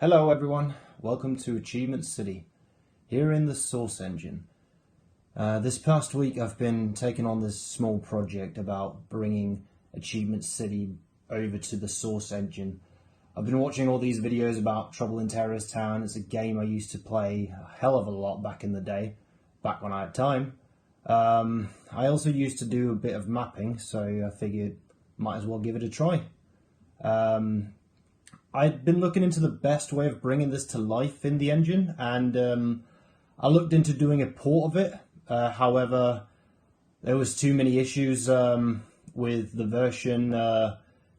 Hello everyone, welcome to Achievement City, here in the Source Engine. This past week I've been taking on this small project about bringing Achievement City over to the Source Engine. I've been watching all these videos about Trouble in Terrorist Town. It's a game I used to play a hell of a lot back in the day, back when I had time. I also used to do a bit of mapping, so I figured might as well give it a try. I'd been looking into the best way of bringing this to life in the engine, and I looked into doing a port of it. However, there was too many issues with the version.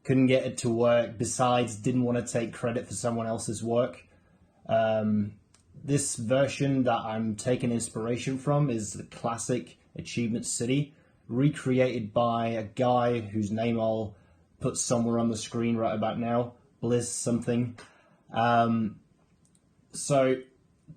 Couldn't get it to work. Besides, didn't want to take credit for someone else's work. This version that I'm taking inspiration from is the classic Achievement City, recreated by a guy whose name I'll put somewhere on the screen right about now. Bliss something. So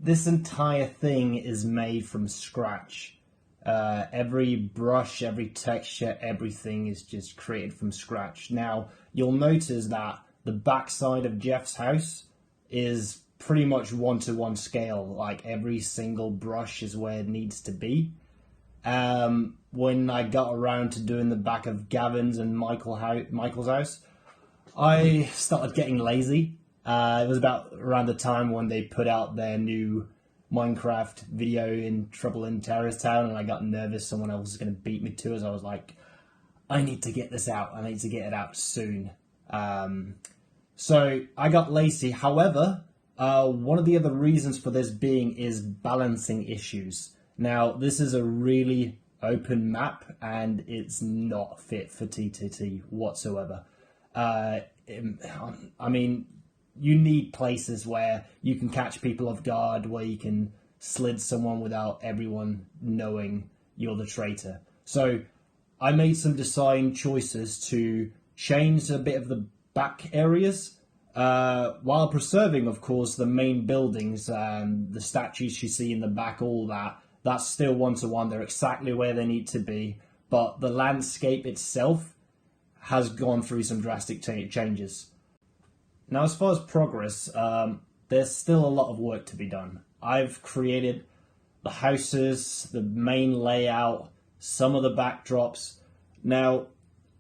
this entire thing is made from scratch. Every brush, every texture, everything is just created from scratch. Now you'll notice that the backside of Jeff's house is pretty much 1-to-1 scale. Like every single brush is where it needs to be. When I got around to doing the back of Gavin's and Michael's house, I started getting lazy. It was about around the time when they put out their new Minecraft video in Trouble in Terrorist Town, and I got nervous someone else was going to beat me to it. So I was like, I need to get this out. I need to get it out soon. So I got lazy. However, one of the other reasons for this being is balancing issues. Now, this is a really open map, and it's not fit for TTT whatsoever. I mean, you need places where you can catch people off guard, where you can slid someone without everyone knowing you're the traitor. So I made some design choices to change a bit of the back areas, while preserving, of course, the main buildings and the statues you see in the back, all that. That's still 1-to-1. They're exactly where they need to be. But the landscape itself has gone through some drastic changes. Now, as far as progress, there's still a lot of work to be done. I've created the houses, the main layout, some of the backdrops. Now,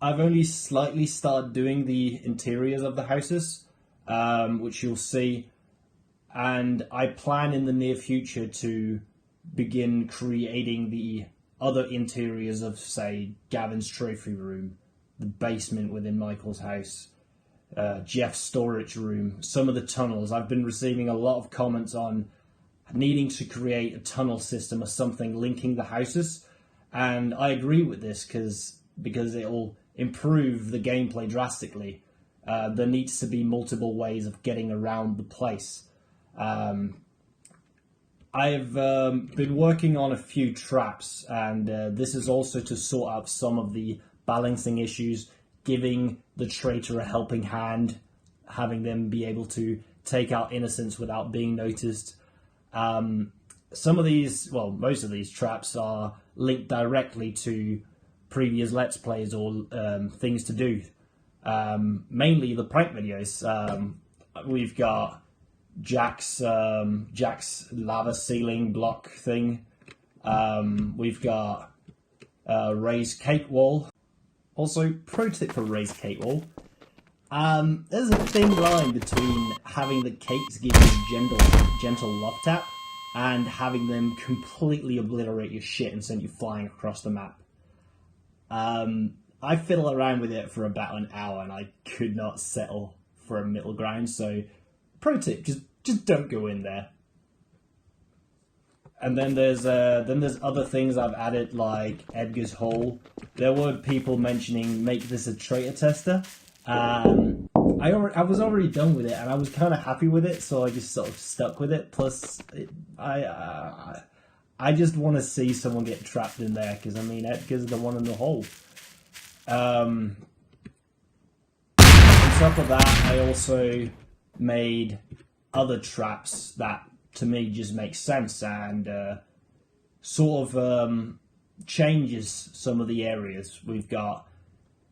I've only slightly started doing the interiors of the houses, which you'll see, and I plan in the near future to begin creating the other interiors of, say, Gavin's trophy room, the basement within Michael's house, Jeff's storage room, some of the tunnels. I've been receiving a lot of comments on needing to create a tunnel system or something linking the houses, and I agree with this because it'll improve the gameplay drastically. There needs to be multiple ways of getting around the place. I've been working on a few traps, and this is also to sort out some of the balancing issues, giving the traitor a helping hand, having them be able to take out innocents without being noticed. Some of these, well, most of these traps are linked directly to previous Let's Plays or things to do. Mainly the prank videos. We've got Jack's lava ceiling block thing. We've got Ray's cake wall. Also, pro tip for Ray's cake wall. There's a thin line between having the cakes give you a gentle love tap and having them completely obliterate your shit and send you flying across the map. I fiddled around with it for about an hour and I could not settle for a middle ground, so pro tip, just don't go in there. And then there's other things I've added, like Edgar's hole. There were people mentioning make this a traitor tester. I was already done with it, and I was kind of happy with it, so I just sort of stuck with it. Plus, I just want to see someone get trapped in there, because I mean Edgar's the one in the hole. On top of that, I also made other traps that to me just makes sense and sort of changes some of the areas. We've got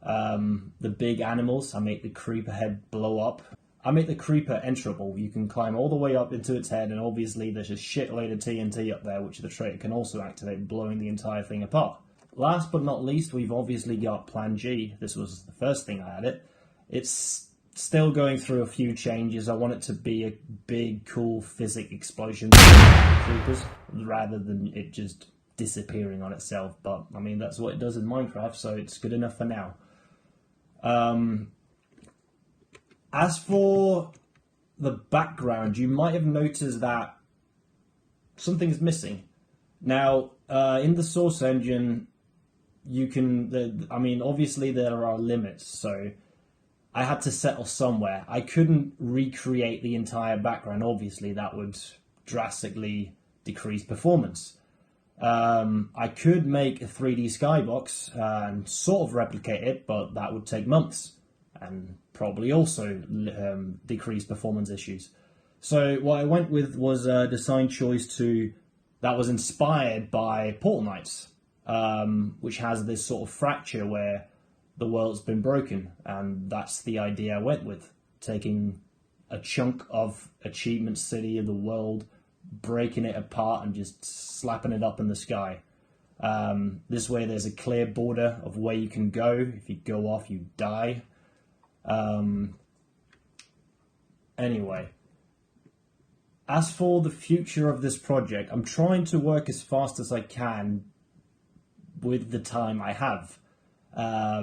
the big animals. I make the creeper head blow up. I make the creeper enterable. You can climb all the way up into its head, and obviously there's a shitload of TNT up there, which the traitor can also activate, blowing the entire thing apart. Last but not least, we've obviously got Plan G. This was the first thing I added. It's still going through a few changes. I want it to be a big, cool physics explosion creepers, rather than it just disappearing on itself. But, I mean, that's what it does in Minecraft, so it's good enough for now. As for the background, you might have noticed that something's missing. Now, in the source engine, you can, I mean, obviously there are limits, so I had to settle somewhere. I couldn't recreate the entire background, obviously, that would drastically decrease performance. I could make a 3D skybox and sort of replicate it, but that would take months and probably also decrease performance issues. So what I went with was a design choice that was inspired by Portal Knights, which has this sort of fracture where the world's been broken, and that's the idea I went with, taking a chunk of Achievement City of the world, breaking it apart and just slapping it up in the sky. This way there's a clear border of where you can go. If you go off, you die. Anyway, as for the future of this project, I'm trying to work as fast as I can with the time I have. I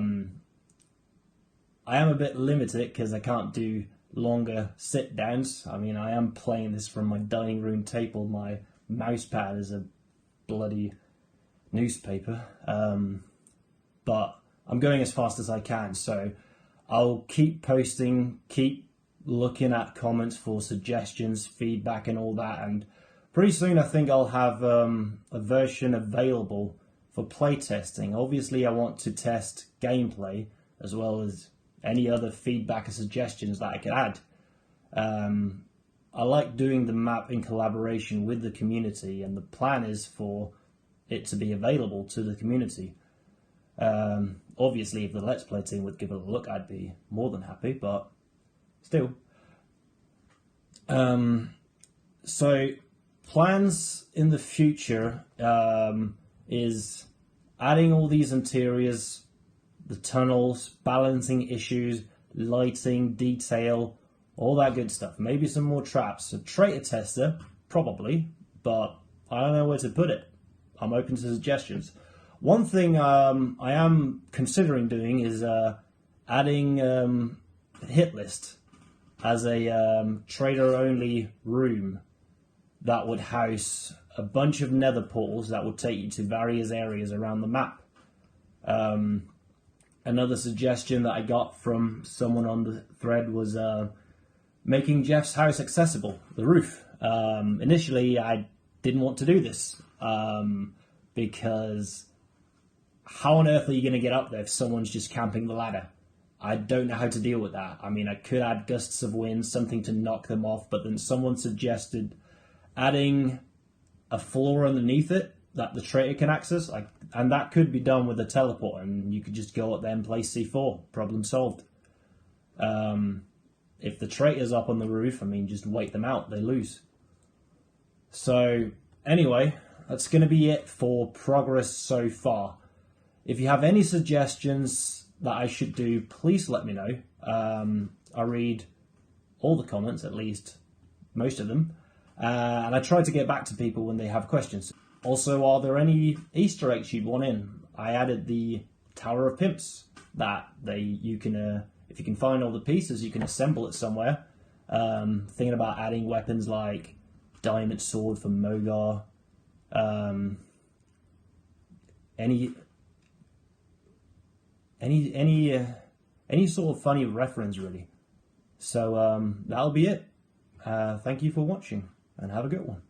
am a bit limited because I can't do longer sit downs. I mean, I am playing this from my dining room table. My mouse pad is a bloody newspaper. But I'm going as fast as I can, so I'll keep posting, keep looking at comments for suggestions, feedback and all that, and pretty soon I think I'll have a version available for playtesting. Obviously I want to test gameplay as well as any other feedback or suggestions that I could add. I like doing the map in collaboration with the community, and the plan is for it to be available to the community. Obviously if the Let's Play team would give it a look, I'd be more than happy, but still. So plans in the future is adding all these interiors, the tunnels, balancing issues, lighting, detail, all that good stuff. Maybe some more traps. A traitor tester, probably, but I don't know where to put it. I'm open to suggestions. One thing I am considering doing is adding a hit list as a trader-only room that would house a bunch of nether portals that would take you to various areas around the map. Another suggestion that I got from someone on the thread was making Jeff's house accessible, the roof. Initially, I didn't want to do this because how on earth are you going to get up there if someone's just camping the ladder? I don't know how to deal with that. I mean, I could add gusts of wind, something to knock them off, but then someone suggested adding a floor underneath it that the traitor can access, and that could be done with a teleport, and you could just go up there and place C4. Problem solved. If the traitor's up on the roof, I mean, just wait them out. They lose. So, anyway, that's going to be it for progress so far. If you have any suggestions that I should do, please let me know. I read all the comments, at least most of them, and I try to get back to people when they have questions. Also, are there any Easter eggs you'd want in? I added the Tower of Pimps that you can, if you can find all the pieces, you can assemble it somewhere. Thinking about adding weapons like Diamond Sword for Mogar. Any sort of funny reference, really. So that'll be it. Thank you for watching, and have a good one.